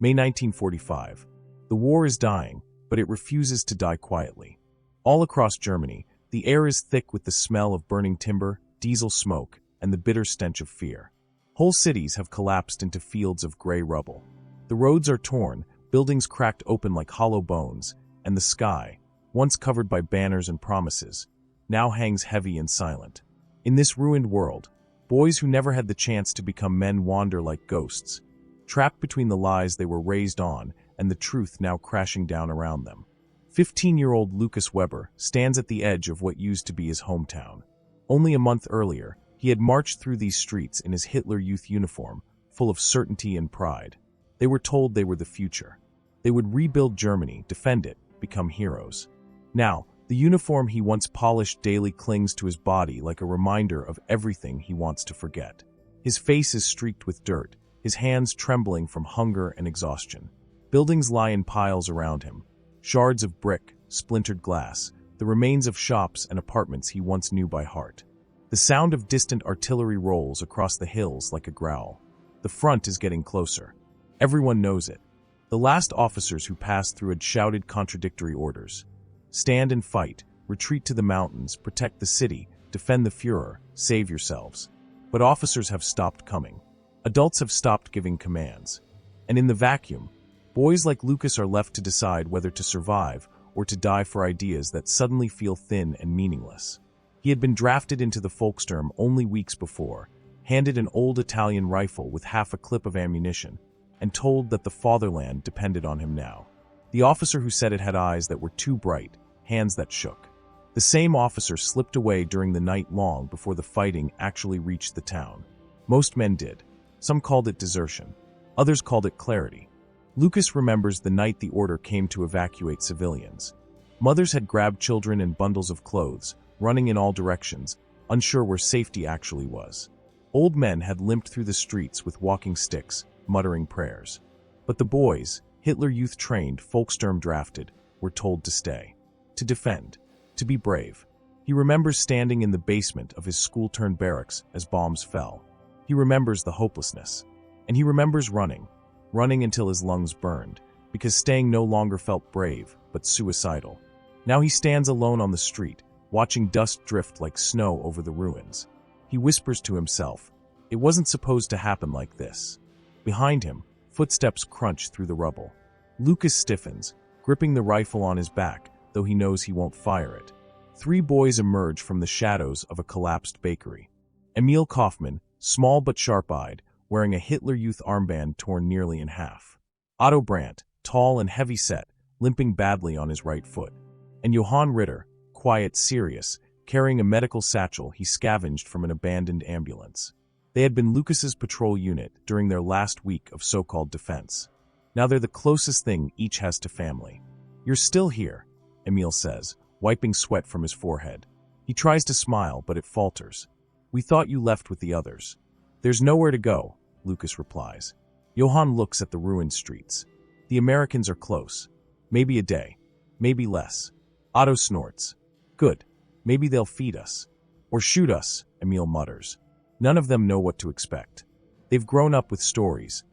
May 1945. The war is dying, but it refuses to die quietly. All across Germany, the air is thick with the smell of burning timber, diesel smoke, and the bitter stench of fear. Whole cities have collapsed into fields of gray rubble. The roads are torn, buildings cracked open like hollow bones, and the sky, once covered by banners and promises, now hangs heavy and silent. In this ruined world, boys who never had the chance to become men wander like ghosts, trapped between the lies they were raised on and the truth now crashing down around them. 15-year-old Lucas Weber stands at the edge of what used to be his hometown. Only a month earlier, he had marched through these streets in his Hitler Youth uniform, full of certainty and pride. They were told they were the future. They would rebuild Germany, defend it, become heroes. Now, the uniform he once polished daily clings to his body like a reminder of everything he wants to forget. His face is streaked with dirt, his hands trembling from hunger and exhaustion. Buildings lie in piles around him. Shards of brick, splintered glass, the remains of shops and apartments he once knew by heart. The sound of distant artillery rolls across the hills like a growl. The front is getting closer. Everyone knows it. The last officers who passed through had shouted contradictory orders. Stand and fight, retreat to the mountains, protect the city, defend the Führer, save yourselves. But officers have stopped coming. Adults have stopped giving commands. And in the vacuum, boys like Lucas are left to decide whether to survive or to die for ideas that suddenly feel thin and meaningless. He had been drafted into the Volkssturm only weeks before, handed an old Italian rifle with half a clip of ammunition, and told that the fatherland depended on him now. The officer who said it had eyes that were too bright, hands that shook. The same officer slipped away during the night long before the fighting actually reached the town. Most men did. Some called it desertion. Others called it clarity. Lucas remembers the night the order came to evacuate civilians. Mothers had grabbed children and bundles of clothes, running in all directions, unsure where safety actually was. Old men had limped through the streets with walking sticks, muttering prayers. But the boys, Hitler Youth trained, Volkssturm drafted, were told to stay. To defend. To be brave. He remembers standing in the basement of his school-turned barracks as bombs fell. He remembers the hopelessness. And he remembers running until his lungs burned, because staying no longer felt brave, but suicidal. Now he stands alone on the street, watching dust drift like snow over the ruins. He whispers to himself, it wasn't supposed to happen like this. Behind him, footsteps crunch through the rubble. Lucas stiffens, gripping the rifle on his back, though he knows he won't fire it. 3 boys emerge from the shadows of a collapsed bakery. Emil Kaufmann, small but sharp-eyed, wearing a Hitler Youth armband torn nearly in half. Otto Brandt, tall and heavy-set, limping badly on his right foot. And Johann Ritter, quiet, serious, carrying a medical satchel he scavenged from an abandoned ambulance. They had been Lucas's patrol unit during their last week of so-called defense. Now they're the closest thing each has to family. You're still here, Emil says, wiping sweat from his forehead. He tries to smile, but it falters. We thought you left with the others. There's nowhere to go, Lucas replies. Johann looks at the ruined streets. The Americans are close. Maybe a day. Maybe less. Otto snorts. Good. Maybe they'll feed us. Or shoot us, Emil mutters. None of them know what to expect. They've grown up with stories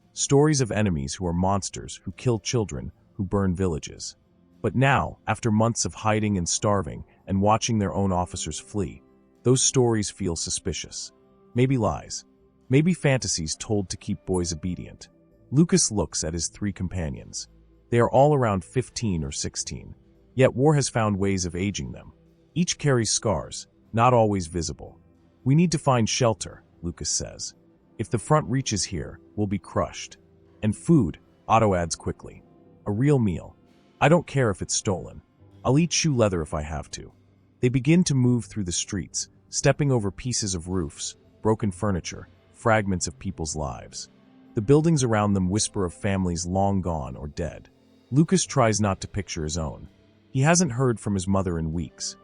of enemies who are monsters, who kill children, who burn villages. But now, after months of hiding and starving and watching their own officers flee, those stories feel suspicious. Maybe lies. Maybe fantasies told to keep boys obedient. Lucas looks at his 3 companions. They are all around 15 or 16. Yet war has found ways of aging them. Each carries scars, not always visible. We need to find shelter, Lucas says. If the front reaches here, we'll be crushed. And food, Otto adds quickly. A real meal. I don't care if it's stolen. I'll eat shoe leather if I have to. They begin to move through the streets, stepping over pieces of roofs, broken furniture, fragments of people's lives. The buildings around them whisper of families long gone or dead. Lucas tries not to picture his own. He hasn't heard from his mother in weeks.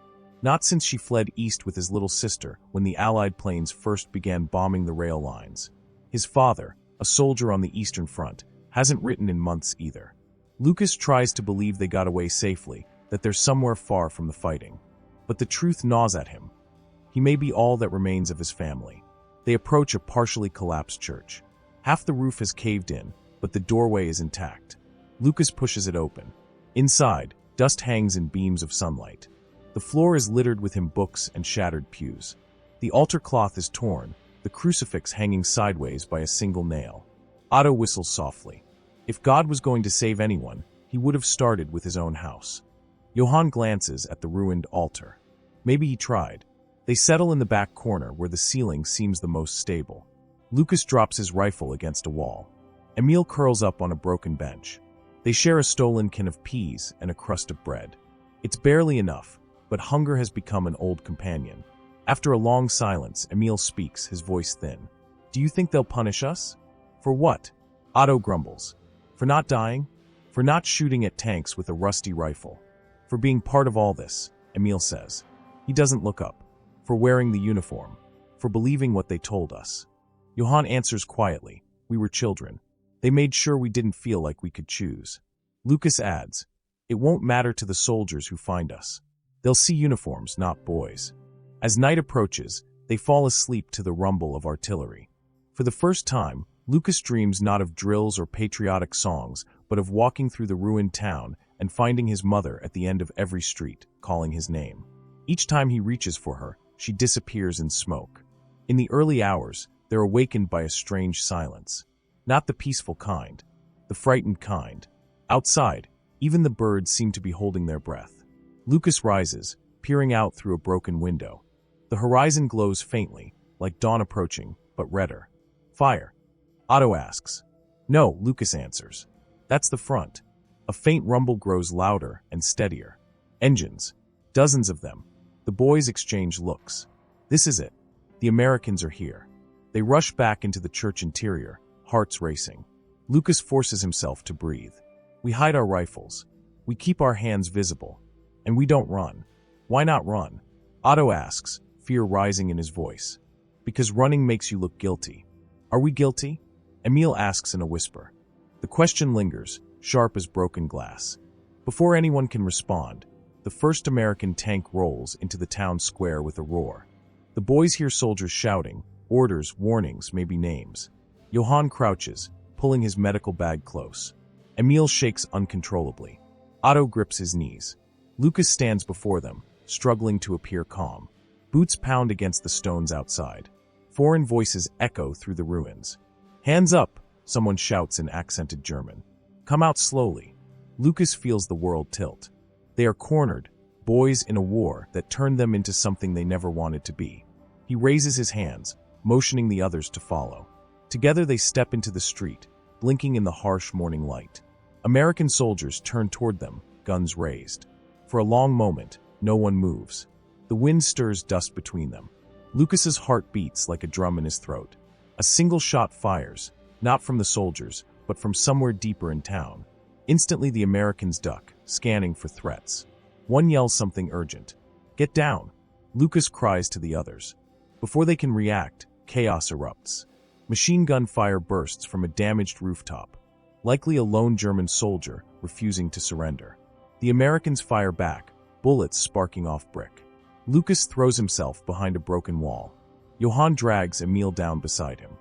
Not since she fled east with his little sister when the Allied planes first began bombing the rail lines. His father, a soldier on the Eastern Front, hasn't written in months either. Lucas tries to believe they got away safely, that they're somewhere far from the fighting. But the truth gnaws at him. He may be all that remains of his family. They approach a partially collapsed church. Half the roof has caved in, but the doorway is intact. Lucas pushes it open. Inside, dust hangs in beams of sunlight. The floor is littered with hymn books and shattered pews. The altar cloth is torn, the crucifix hanging sideways by a single nail. Otto whistles softly. If God was going to save anyone, he would have started with his own house. Johann glances at the ruined altar. Maybe he tried. They settle in the back corner where the ceiling seems the most stable. Lucas drops his rifle against a wall. Emil curls up on a broken bench. They share a stolen can of peas and a crust of bread. It's barely enough, but hunger has become an old companion. After a long silence, Emil speaks, his voice thin. Do you think they'll punish us? For what? Otto grumbles. For not dying? For not shooting at tanks with a rusty rifle? For being part of all this, Emil says. He doesn't look up. For wearing the uniform. For believing what they told us. Johann answers quietly. We were children. They made sure we didn't feel like we could choose. Lucas adds, it won't matter to the soldiers who find us. They'll see uniforms, not boys. As night approaches, they fall asleep to the rumble of artillery. For the first time, Lucas dreams not of drills or patriotic songs, but of walking through the ruined town and finding his mother at the end of every street, calling his name. Each time he reaches for her, she disappears in smoke. In the early hours, they're awakened by a strange silence. Not the peaceful kind, the frightened kind. Outside, even the birds seem to be holding their breath. Lucas rises, peering out through a broken window. The horizon glows faintly, like dawn approaching, but redder. Fire. Otto asks. No, Lucas answers. That's the front. A faint rumble grows louder and steadier. Engines. Dozens of them. The boys exchange looks. This is it. The Americans are here. They rush back into the church interior, hearts racing. Lucas forces himself to breathe. We hide our rifles. We keep our hands visible. And we don't run. Why not run? Otto asks, fear rising in his voice. Because running makes you look guilty. Are we guilty? Emil asks in a whisper. The question lingers, sharp as broken glass. Before anyone can respond, the first American tank rolls into the town square with a roar. The boys hear soldiers shouting, orders, warnings, maybe names. Johann crouches, pulling his medical bag close. Emil shakes uncontrollably. Otto grips his knees. Lucas stands before them, struggling to appear calm. Boots pound against the stones outside. Foreign voices echo through the ruins. Hands up, someone shouts in accented German. Come out slowly. Lucas feels the world tilt. They are cornered, boys in a war that turned them into something they never wanted to be. He raises his hands, motioning the others to follow. Together they step into the street, blinking in the harsh morning light. American soldiers turn toward them, guns raised. For a long moment, no one moves. The wind stirs dust between them. Lucas's heart beats like a drum in his throat. A single shot fires, not from the soldiers, but from somewhere deeper in town. Instantly the Americans duck, scanning for threats. One yells something urgent. Get down! Lucas cries to the others. Before they can react, chaos erupts. Machine gun fire bursts from a damaged rooftop. Likely a lone German soldier refusing to surrender. The Americans fire back, bullets sparking off brick. Lucas throws himself behind a broken wall. Johann drags Emil down beside him.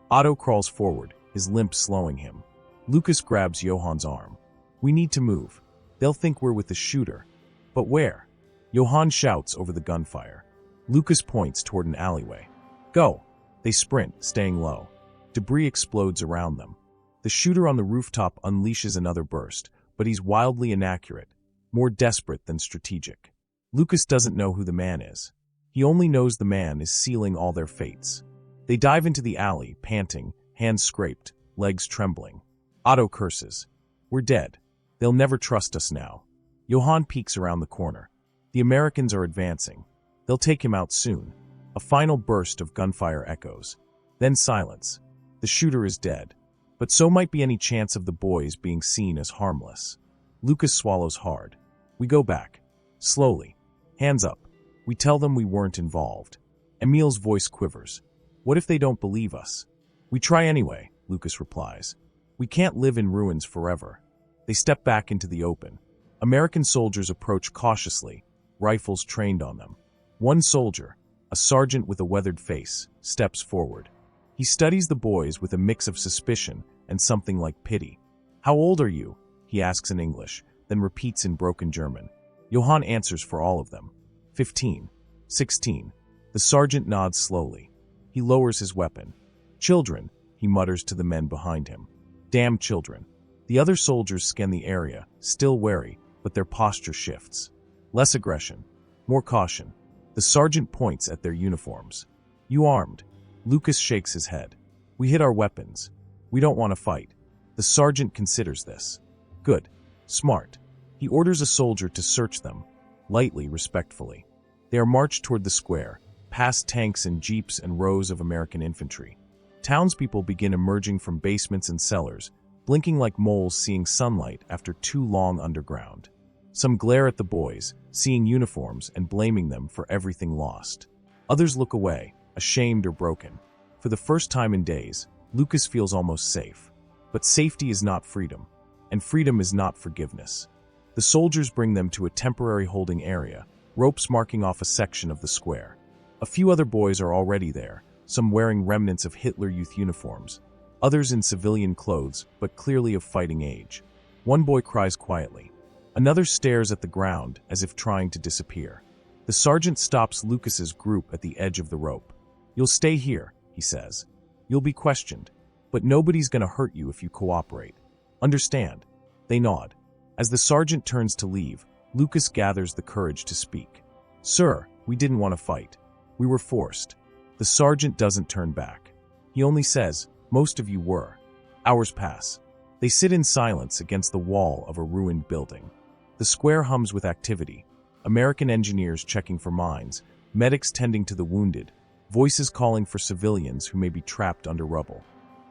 Otto crawls forward, his limp slowing him. Lucas grabs Johann's arm. We need to move. They'll think we're with the shooter. But where? Johann shouts over the gunfire. Lucas points toward an alleyway. Go! They sprint, staying low. Debris explodes around them. The shooter on the rooftop unleashes another burst, but he's wildly inaccurate, more desperate than strategic. Lucas doesn't know who the man is. He only knows the man is sealing all their fates. They dive into the alley, panting, hands scraped, legs trembling. Otto curses. We're dead. They'll never trust us now. Johann peeks around the corner. The Americans are advancing. They'll take him out soon. A final burst of gunfire echoes. Then silence. The shooter is dead. But so might be any chance of the boys being seen as harmless. Lucas swallows hard. We go back. Slowly. Hands up. We tell them we weren't involved. Emil's voice quivers. What if they don't believe us? We try anyway, Lucas replies. We can't live in ruins forever. They step back into the open. American soldiers approach cautiously, rifles trained on them. One soldier, a sergeant with a weathered face, steps forward. He studies the boys with a mix of suspicion and something like pity. "How old are you?" he asks in English, then repeats in broken German. Johann answers for all of them. 15. 16. The sergeant nods slowly. He lowers his weapon. "Children," he mutters to the men behind him. "Damn children." The other soldiers scan the area, still wary, but their posture shifts. Less aggression, more caution. The sergeant points at their uniforms. "You armed?" Lucas shakes his head. "We hid our weapons. We don't want to fight." The sergeant considers this. Good. Smart. He orders a soldier to search them, lightly, respectfully. They are marched toward the square, past tanks and jeeps and rows of American infantry. Townspeople begin emerging from basements and cellars, blinking like moles seeing sunlight after too long underground. Some glare at the boys, seeing uniforms and blaming them for everything lost. Others look away, ashamed or broken. For the first time in days, Lucas feels almost safe. But safety is not freedom, and freedom is not forgiveness. The soldiers bring them to a temporary holding area, ropes marking off a section of the square. A few other boys are already there, some wearing remnants of Hitler Youth uniforms, others in civilian clothes but clearly of fighting age. One boy cries quietly. Another stares at the ground as if trying to disappear. The sergeant stops Lucas's group at the edge of the rope. "You'll stay here," he says. "You'll be questioned, but nobody's gonna hurt you if you cooperate. Understand?" They nod. As the sergeant turns to leave, Lucas gathers the courage to speak. "Sir, we didn't want to fight. We were forced." The sergeant doesn't turn back. He only says, "Most of you were." Hours pass. They sit in silence against the wall of a ruined building. The square hums with activity. American engineers checking for mines, medics tending to the wounded, voices calling for civilians who may be trapped under rubble.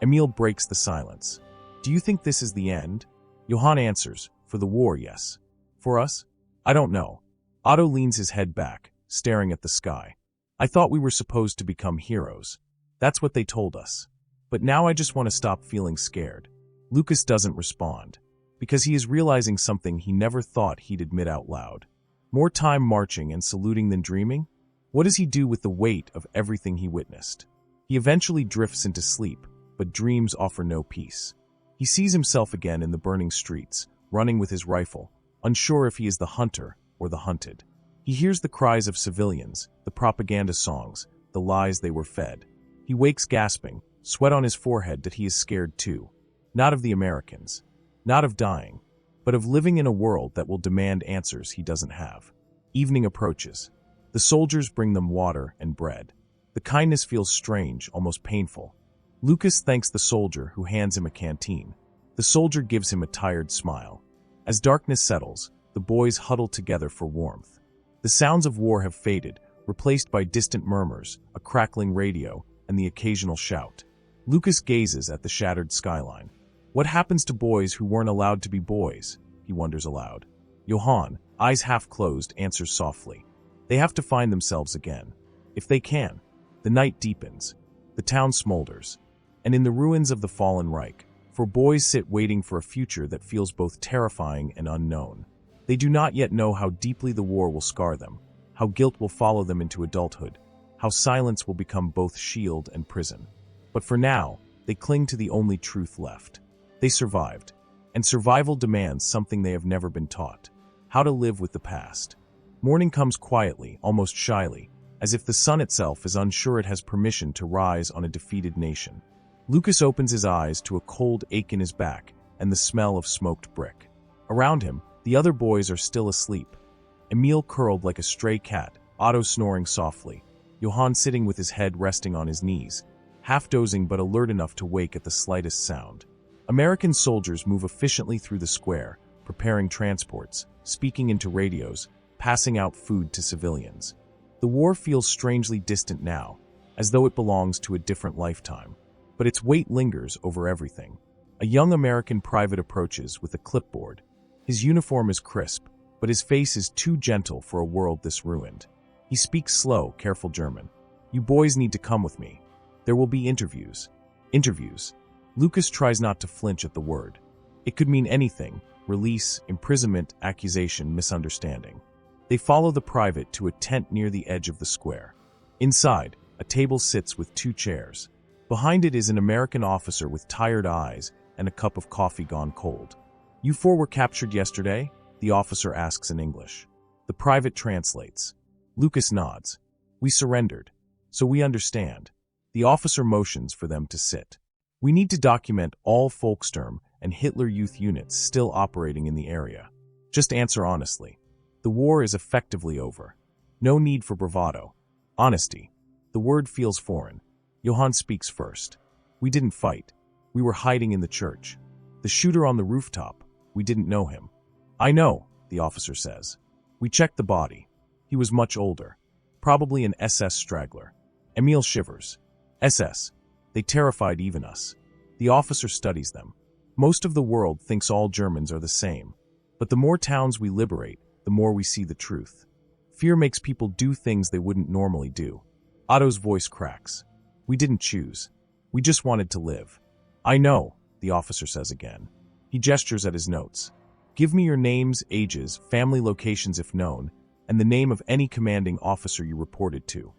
Emil breaks the silence. "Do you think this is the end?" Johann answers, "For the war, yes. For us? I don't know." Otto leans his head back, staring at the sky. "I thought we were supposed to become heroes. That's what they told us. But now I just want to stop feeling scared." Lucas doesn't respond, because he is realizing something he never thought he'd admit out loud. More time marching and saluting than dreaming? What does he do with the weight of everything he witnessed? He eventually drifts into sleep, but dreams offer no peace. He sees himself again in the burning streets, running with his rifle, unsure if he is the hunter or the hunted. He hears the cries of civilians, the propaganda songs, the lies they were fed. He wakes gasping, sweat on his forehead that he is scared too. Not of the Americans, not of dying, but of living in a world that will demand answers he doesn't have. Evening approaches. The soldiers bring them water and bread. The kindness feels strange, almost painful. Lucas thanks the soldier who hands him a canteen. The soldier gives him a tired smile. As darkness settles, the boys huddle together for warmth. The sounds of war have faded, replaced by distant murmurs, a crackling radio, and the occasional shout. Lucas gazes at the shattered skyline. What happens to boys who weren't allowed to be boys? He wonders aloud. Johann, eyes half closed, answers softly. They have to find themselves again. If they can. The night deepens. The town smolders. And in the ruins of the fallen Reich, four boys sit waiting for a future that feels both terrifying and unknown. They do not yet know how deeply the war will scar them, how guilt will follow them into adulthood, how silence will become both shield and prison. But for now, they cling to the only truth left. They survived, and survival demands something they have never been taught: how to live with the past. Morning comes quietly, almost shyly, as if the sun itself is unsure it has permission to rise on a defeated nation. Lucas opens his eyes to a cold ache in his back and the smell of smoked brick. Around him, the other boys are still asleep. Emil curled like a stray cat, Otto snoring softly, Johann sitting with his head resting on his knees, half dozing but alert enough to wake at the slightest sound. American soldiers move efficiently through the square, preparing transports, speaking into radios, passing out food to civilians. The war feels strangely distant now, as though it belongs to a different lifetime. But its weight lingers over everything. A young American private approaches with a clipboard. His uniform is crisp, but his face is too gentle for a world this ruined. He speaks slow, careful German. "You boys need to come with me. There will be interviews." Interviews. Lucas tries not to flinch at the word. It could mean anything: release, imprisonment, accusation, misunderstanding. They follow the private to a tent near the edge of the square. Inside, a table sits with two chairs. Behind it is an American officer with tired eyes and a cup of coffee gone cold. "You four were captured yesterday?" the officer asks in English. The private translates. Lucas nods. "We surrendered. So we understand." The officer motions for them to sit. "We need to document all Volkssturm and Hitler Youth units still operating in the area. Just answer honestly. The war is effectively over. No need for bravado. Honesty." The word feels foreign. Johann speaks first. "We didn't fight. We were hiding in the church. The shooter on the rooftop, we didn't know him." "I know," the officer says. "We checked the body. He was much older. Probably an SS straggler." Emil shivers. "SS. They terrified even us." The officer studies them. "Most of the world thinks all Germans are the same. But the more towns we liberate, the more we see the truth. Fear makes people do things they wouldn't normally do." Otto's voice cracks. "We didn't choose. We just wanted to live." "I know," the officer says again. He gestures at his notes. "Give me your names, ages, family locations if known, and the name of any commanding officer you reported to."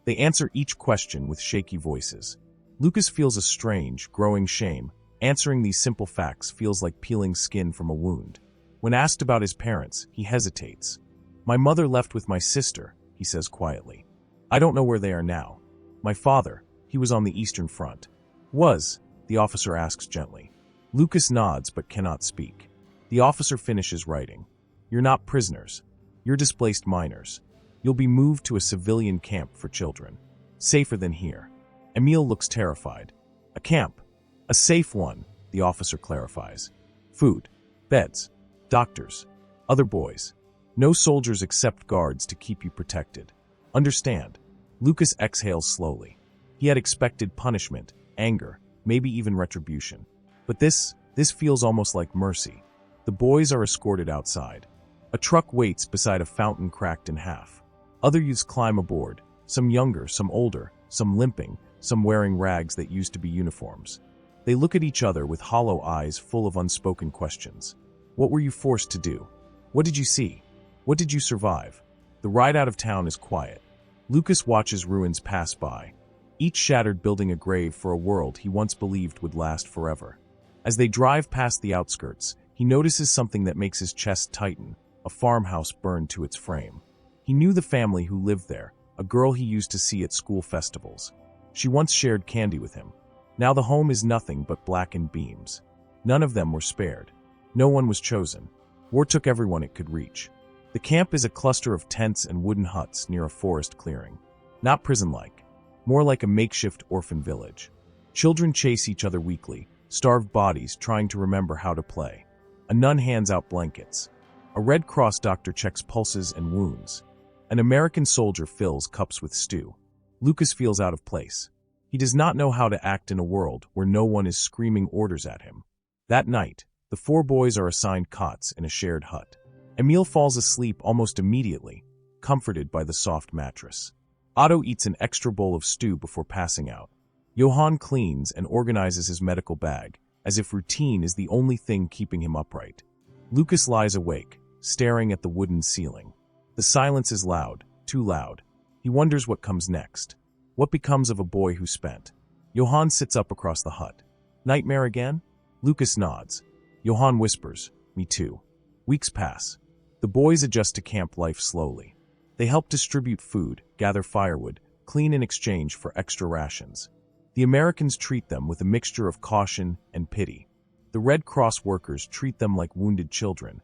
They answer each question with shaky voices. Lucas feels a strange, growing shame. Answering these simple facts feels like peeling skin from a wound. When asked about his parents, he hesitates. "My mother left with my sister," he says quietly. "I don't know where they are now. My father, he was on the Eastern Front." "Was?" the officer asks gently. Lucas nods but cannot speak. The officer finishes writing. "You're not prisoners. You're displaced minors. You'll be moved to a civilian camp for children. Safer than here." Emil looks terrified. "A camp. A safe one," the officer clarifies. "Food. Beds. Doctors. Other boys. No soldiers except guards to keep you protected. Understand?" Lucas exhales slowly. He had expected punishment, anger, maybe even retribution. But this feels almost like mercy. The boys are escorted outside. A truck waits beside a fountain cracked in half. Other youths climb aboard, some younger, some older, some limping, some wearing rags that used to be uniforms. They look at each other with hollow eyes full of unspoken questions. "What were you forced to do? What did you see? What did you survive?" The ride out of town is quiet. Lucas watches ruins pass by, each shattered building a grave for a world he once believed would last forever. As they drive past the outskirts, he notices something that makes his chest tighten, a farmhouse burned to its frame. He knew the family who lived there, a girl he used to see at school festivals. She once shared candy with him. Now the home is nothing but blackened beams. None of them were spared. No one was chosen. War took everyone it could reach. The camp is a cluster of tents and wooden huts near a forest clearing. Not prison-like, more like a makeshift orphan village. Children chase each other weekly, starved bodies trying to remember how to play. A nun hands out blankets. A Red Cross doctor checks pulses and wounds. An American soldier fills cups with stew. Lucas feels out of place. He does not know how to act in a world where no one is screaming orders at him. That night, the four boys are assigned cots in a shared hut. Emil falls asleep almost immediately, comforted by the soft mattress. Otto eats an extra bowl of stew before passing out. Johann cleans and organizes his medical bag, as if routine is the only thing keeping him upright. Lucas lies awake, staring at the wooden ceiling. The silence is loud, too loud. He wonders what comes next. What becomes of a boy who spent? Johann sits up across the hut. "Nightmare again?" Lucas nods. Johann whispers, "Me too." Weeks pass. The boys adjust to camp life slowly. They help distribute food, gather firewood, clean in exchange for extra rations. The Americans treat them with a mixture of caution and pity. The Red Cross workers treat them like wounded children.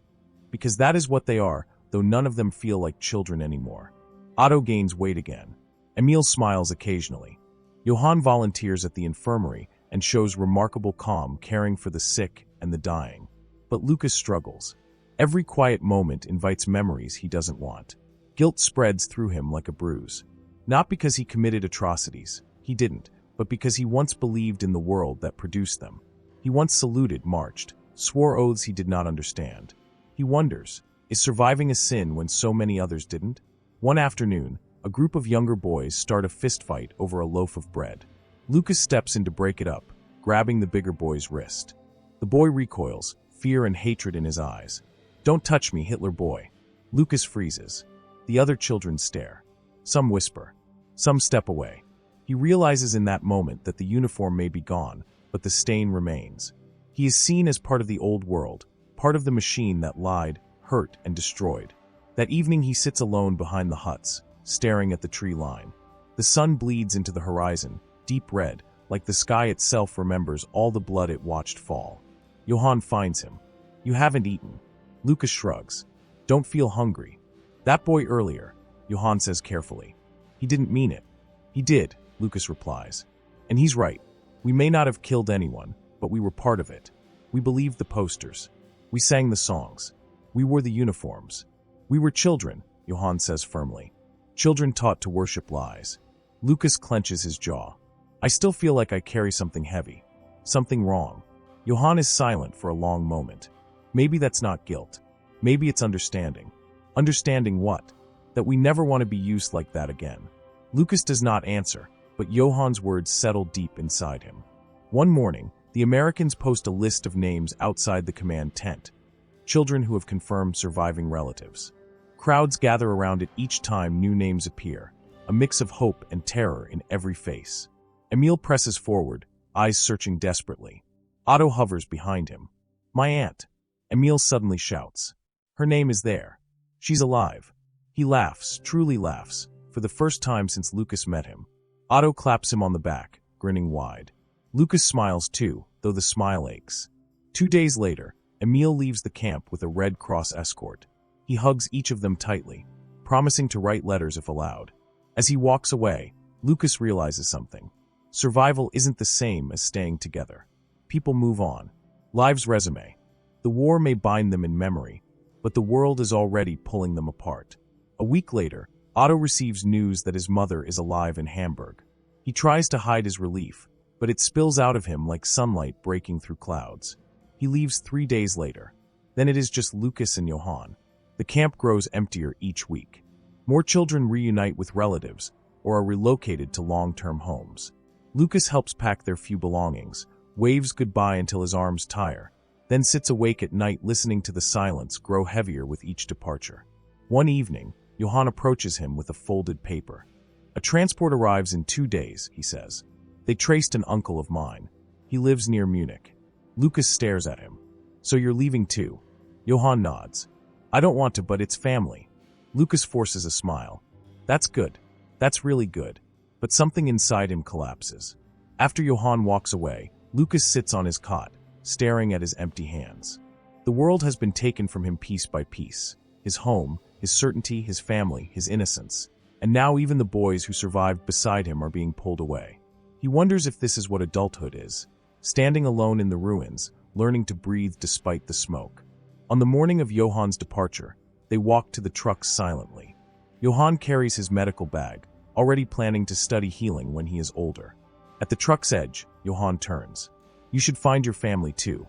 Because that is what they are, though none of them feel like children anymore. Otto gains weight again. Emil smiles occasionally. Johann volunteers at the infirmary and shows remarkable calm caring for the sick and the dying. But Lucas struggles. Every quiet moment invites memories he doesn't want. Guilt spreads through him like a bruise. Not because he committed atrocities, he didn't, but because he once believed in the world that produced them. He once saluted, marched, swore oaths he did not understand. He wonders, is surviving a sin when so many others didn't? One afternoon, a group of younger boys start a fistfight over a loaf of bread. Lucas steps in to break it up, grabbing the bigger boy's wrist. The boy recoils, fear and hatred in his eyes. "Don't touch me, Hitler boy." Lucas freezes. The other children stare. Some whisper. Some step away. He realizes in that moment that the uniform may be gone, but the stain remains. He is seen as part of the old world, part of the machine that lied, hurt, and destroyed. That evening he sits alone behind the huts, staring at the tree line. The sun bleeds into the horizon, deep red, like the sky itself remembers all the blood it watched fall. Johann finds him. "You haven't eaten." Lucas shrugs. "Don't feel hungry." "That boy earlier," Johann says carefully. "He didn't mean it." "He did," Lucas replies. "And he's right. We may not have killed anyone, but we were part of it. We believed the posters. We sang the songs. We wore the uniforms. We were children," Johann says firmly. "Children taught to worship lies." Lucas clenches his jaw. "I still feel like I carry something heavy. Something wrong." Johann is silent for a long moment. Maybe that's not guilt. Maybe it's understanding. Understanding what? That we never want to be used like that again. Lucas does not answer, but Johann's words settle deep inside him. One morning, the Americans post a list of names outside the command tent. Children who have confirmed surviving relatives. Crowds gather around it each time new names appear, a mix of hope and terror in every face. Emil presses forward, eyes searching desperately. Otto hovers behind him. "My aunt." Emil suddenly shouts. Her name is there. She's alive. He laughs, truly laughs, for the first time since Lucas met him. Otto claps him on the back, grinning wide. Lucas smiles too, though the smile aches. 2 days later, Emil leaves the camp with a Red Cross escort. He hugs each of them tightly, promising to write letters if allowed. As he walks away, Lucas realizes something. Survival isn't the same as staying together. People move on. Lives resume. The war may bind them in memory, but the world is already pulling them apart. A week later, Otto receives news that his mother is alive in Hamburg. He tries to hide his relief, but it spills out of him like sunlight breaking through clouds. He leaves 3 days later. Then it is just Lucas and Johann. The camp grows emptier each week. More children reunite with relatives or are relocated to long-term homes. Lucas helps pack their few belongings, waves goodbye until his arms tire, then sits awake at night listening to the silence grow heavier with each departure. One evening, Johann approaches him with a folded paper. "A transport arrives in 2 days," he says. "They traced an uncle of mine. He lives near Munich." Lucas stares at him. "So you're leaving too?" Johann nods. "I don't want to, but it's family." Lucas forces a smile. "That's good. That's really good." But something inside him collapses. After Johann walks away, Lucas sits on his cot, staring at his empty hands. The world has been taken from him piece by piece. His home, his certainty, his family, his innocence. And now even the boys who survived beside him are being pulled away. He wonders if this is what adulthood is. Standing alone in the ruins, learning to breathe despite the smoke. On the morning of Johann's departure, they walk to the trucks silently. Johann carries his medical bag, already planning to study healing when he is older. At the truck's edge, Johann turns. "You should find your family too."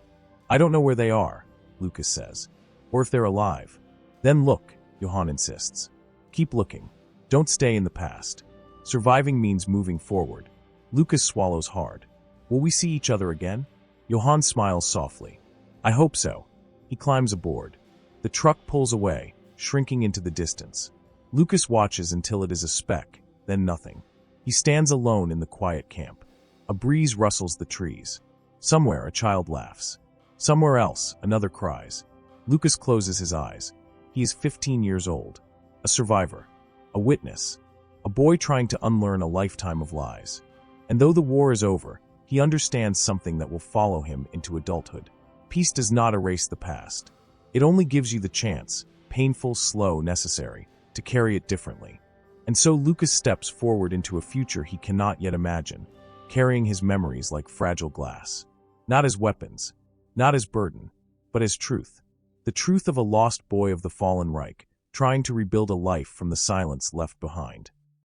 "I don't know where they are," Lucas says. "Or if they're alive." "Then look," Johann insists. "Keep looking. Don't stay in the past. Surviving means moving forward." Lucas swallows hard. "Will we see each other again?" Johann smiles softly. "I hope so." He climbs aboard. The truck pulls away, shrinking into the distance. Lucas watches until it is a speck, then nothing. He stands alone in the quiet camp. A breeze rustles the trees. Somewhere a child laughs. Somewhere else another cries. Lucas closes his eyes. He is 15 years old. A survivor. A witness. A boy trying to unlearn a lifetime of lies. And though the war is over, he understands something that will follow him into adulthood. Peace does not erase the past. It only gives you the chance, painful, slow, necessary, to carry it differently. And so Lucas steps forward into a future he cannot yet imagine, carrying his memories like fragile glass. Not as weapons, not as burden, but as truth. The truth of a lost boy of the fallen Reich, trying to rebuild a life from the silence left behind.